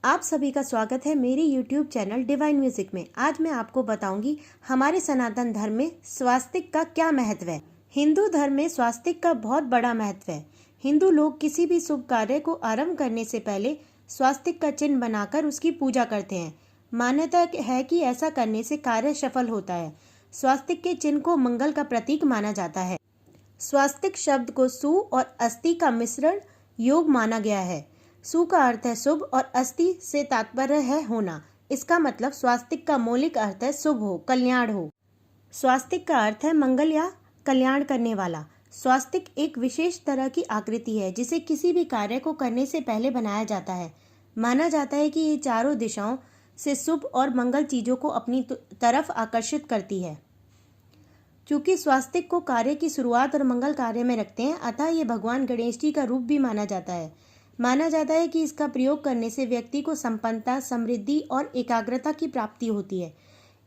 आप सभी का स्वागत है मेरे YouTube चैनल डिवाइन म्यूजिक में। आज मैं आपको बताऊंगी हमारे सनातन धर्म में स्वास्तिक का क्या महत्व है। हिंदू धर्म में स्वास्तिक का बहुत बड़ा महत्व है। हिंदू लोग किसी भी शुभ कार्य को आरंभ करने से पहले स्वास्तिक का चिन्ह बनाकर उसकी पूजा करते हैं। मान्यता है कि ऐसा करने से कार्य सफल होता है। स्वास्तिक के चिन्ह को मंगल का प्रतीक माना जाता है। स्वास्तिक शब्द को सु और अस्थि का मिश्रण योग माना गया है। सु का अर्थ है शुभ और अस्थि से तात्पर्य है होना। इसका मतलब स्वास्तिक का मौलिक अर्थ है शुभ हो, कल्याण हो। स्वास्तिक का अर्थ है मंगल या कल्याण करने वाला। स्वास्तिक एक विशेष तरह की आकृति है जिसे किसी भी कार्य को करने से पहले बनाया जाता है। माना जाता है कि ये चारों दिशाओं से शुभ और मंगल चीजों को अपनी तरफ आकर्षित करती है। क्योंकि स्वास्तिक को कार्य की शुरुआत और मंगल कार्य में रखते हैं, अतः ये भगवान गणेश जी का रूप भी माना जाता है। माना जाता है कि इसका प्रयोग करने से व्यक्ति को संपन्नता, समृद्धि और एकाग्रता की प्राप्ति होती है।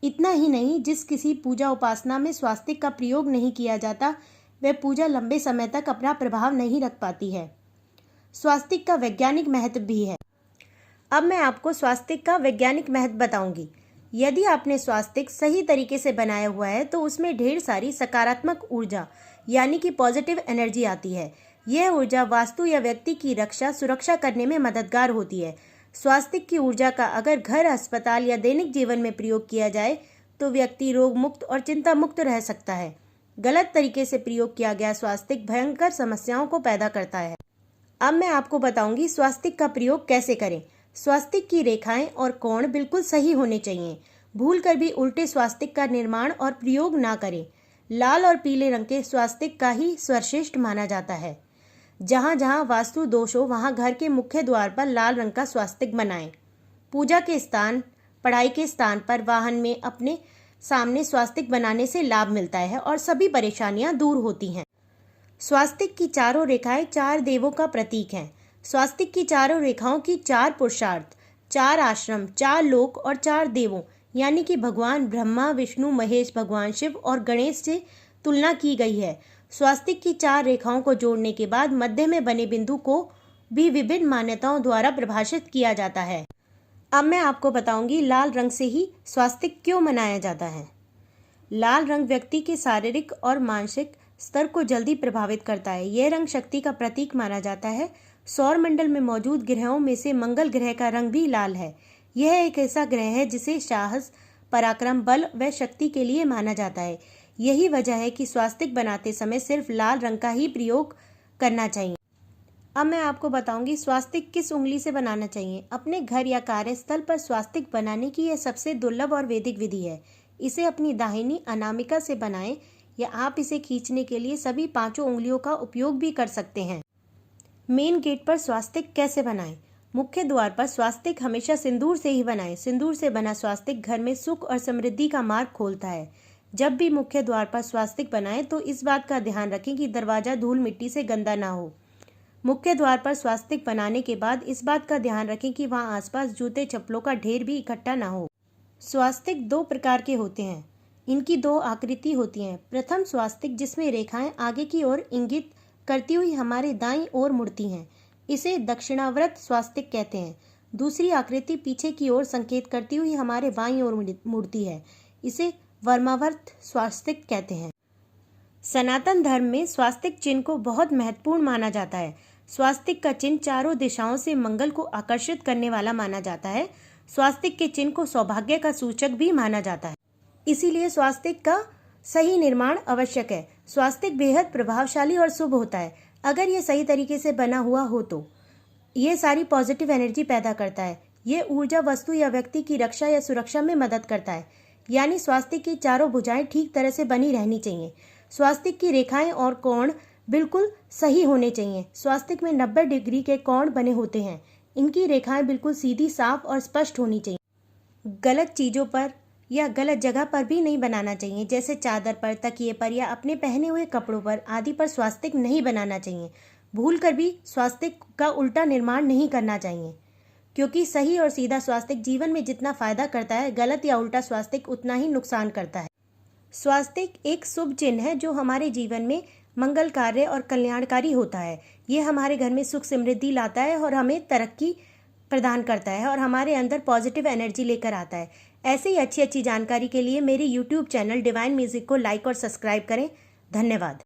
इतना ही नहीं, जिस किसी पूजा उपासना में स्वास्तिक का प्रयोग नहीं किया जाता वह पूजा लंबे समय तक अपना प्रभाव नहीं रख पाती है। स्वास्तिक का वैज्ञानिक महत्व भी है। अब मैं आपको स्वास्तिक का वैज्ञानिक महत्व बताऊंगी। यदि आपने स्वास्तिक सही तरीके से बनाया हुआ है तो उसमें ढेर सारी सकारात्मक ऊर्जा यानी कि पॉजिटिव एनर्जी आती है। यह ऊर्जा वास्तु या व्यक्ति की सुरक्षा करने में मददगार होती है। स्वास्तिक की ऊर्जा का अगर घर, अस्पताल या दैनिक जीवन में प्रयोग किया जाए तो व्यक्ति रोग मुक्त और चिंता मुक्त रह सकता है। गलत तरीके से प्रयोग किया गया स्वास्तिक भयंकर समस्याओं को पैदा करता है। अब मैं आपको बताऊंगी स्वास्तिक का प्रयोग कैसे करें। स्वास्तिक की रेखाएं और कोण बिल्कुल सही होने चाहिए। भूलकर भी उल्टे स्वास्तिक का निर्माण और प्रयोग ना करें। लाल और पीले रंग के स्वास्तिक का ही सर्वश्रेष्ठ माना जाता है। जहाँ जहाँ वास्तु दोष हो वहाँ घर के मुख्य द्वार पर लाल रंग का स्वास्तिक बनाएं। पूजा के स्थान, पढ़ाई के स्थान पर, वाहन में अपने सामने स्वास्तिक बनाने से लाभ मिलता है और सभी परेशानियां दूर होती हैं। स्वास्तिक की चारों रेखाएं चार देवों का प्रतीक हैं। स्वास्तिक की चारों रेखाओं की चार पुरुषार्थ, चार आश्रम, चार लोक और चार देवों यानी कि भगवान ब्रह्मा, विष्णु, महेश, भगवान शिव और गणेश से तुलना की गई है। स्वास्तिक की चार रेखाओं को जोड़ने के बाद मध्य में बने बिंदु को भी विभिन्न मान्यताओं द्वारा परिभाषित किया जाता है। अब मैं आपको बताऊंगी लाल रंग से ही स्वास्तिक क्यों मनाया जाता है। लाल रंग व्यक्ति के शारीरिक और मानसिक स्तर को जल्दी प्रभावित करता है। यह रंग शक्ति का प्रतीक माना जाता है। सौर मंडल में मौजूद ग्रहों में से मंगल ग्रह का रंग भी लाल है। यह एक ऐसा ग्रह है जिसे साहस, पराक्रम, बल व शक्ति के लिए माना जाता है। यही वजह है कि स्वास्तिक बनाते समय सिर्फ लाल रंग का ही प्रयोग करना चाहिए। अब मैं आपको बताऊंगी स्वास्तिक किस उंगली से बनाना चाहिए। अपने घर या कार्यस्थल पर स्वास्तिक बनाने की यह सबसे दुर्लभ और वैदिक विधि है। इसे अपनी दाहिनी अनामिका से बनाएं या आप इसे खींचने के लिए सभी पांचों उंगलियों का उपयोग भी कर सकते हैं। मेन गेट पर स्वास्तिक कैसे बनाएं। मुख्य द्वार पर स्वास्तिक हमेशा सिंदूर से ही बनाएं। सिंदूर से बना स्वास्तिक घर में सुख और समृद्धि का मार्ग खोलता है। जब भी मुख्य द्वार पर स्वास्तिक बनाएं तो इस बात का ध्यान रखें कि दरवाजा धूल मिट्टी से गंदा ना हो। मुख्य द्वार पर स्वास्तिक बनाने के बाद इस बात का ध्यान रखें कि वहां आसपास जूते चप्पलों का ढेर भी इकट्ठा ना हो। स्वास्तिक दो प्रकार के होते हैं। इनकी दो आकृति होती हैं। प्रथम स्वास्तिक जिसमें रेखाएं आगे की ओर इंगित करती हुई हमारे दाईं ओर मुड़ती हैं, इसे दक्षिणावर्त स्वास्तिक कहते हैं। दूसरी आकृति पीछे की ओर संकेत करती हुई हमारे बाईं ओर मुड़ती है, इसे वर्मावर्त स्वास्तिक कहते हैं। सनातन धर्म में स्वास्तिक चिन्ह को बहुत महत्वपूर्ण माना जाता है। स्वास्तिक का चिन्ह चारों दिशाओं से मंगल को आकर्षित करने वाला माना जाता है। स्वास्तिक के चिन्ह को सौभाग्य का सूचक भी माना जाता है। इसीलिए स्वास्तिक का सही निर्माण आवश्यक है। स्वास्तिक बेहद प्रभावशाली और शुभ होता है। अगर ये सही तरीके से बना हुआ हो तो ये सारी पॉजिटिव एनर्जी पैदा करता है। ये ऊर्जा वस्तु या व्यक्ति की रक्षा या सुरक्षा में मदद करता है। यानी स्वास्तिक की चारों भुजाएं ठीक तरह से बनी रहनी चाहिए। स्वास्तिक की रेखाएं और कोण बिल्कुल सही होने चाहिए। स्वास्तिक में 90 डिग्री के कोण बने होते हैं। इनकी रेखाएं बिल्कुल सीधी, साफ और स्पष्ट होनी चाहिए। गलत चीजों पर या गलत जगह पर भी नहीं बनाना चाहिए, जैसे चादर पर, तकिए पर या अपने पहने हुए कपड़ों पर आदि पर स्वास्तिक नहीं बनाना चाहिए। भूलकर भी स्वास्तिक का उल्टा निर्माण नहीं करना चाहिए, क्योंकि सही और सीधा स्वास्तिक जीवन में जितना फायदा करता है, गलत या उल्टा स्वास्तिक उतना ही नुकसान करता है। स्वास्तिक एक शुभ चिन्ह है जो हमारे जीवन में मंगल कार्य और कल्याणकारी होता है। ये हमारे घर में सुख समृद्धि लाता है और हमें तरक्की प्रदान करता है और हमारे अंदर पॉजिटिव एनर्जी लेकर आता है। ऐसे ही अच्छी अच्छी जानकारी के लिए मेरे यूट्यूब चैनल डिवाइन म्यूजिक को लाइक और सब्सक्राइब करें। धन्यवाद।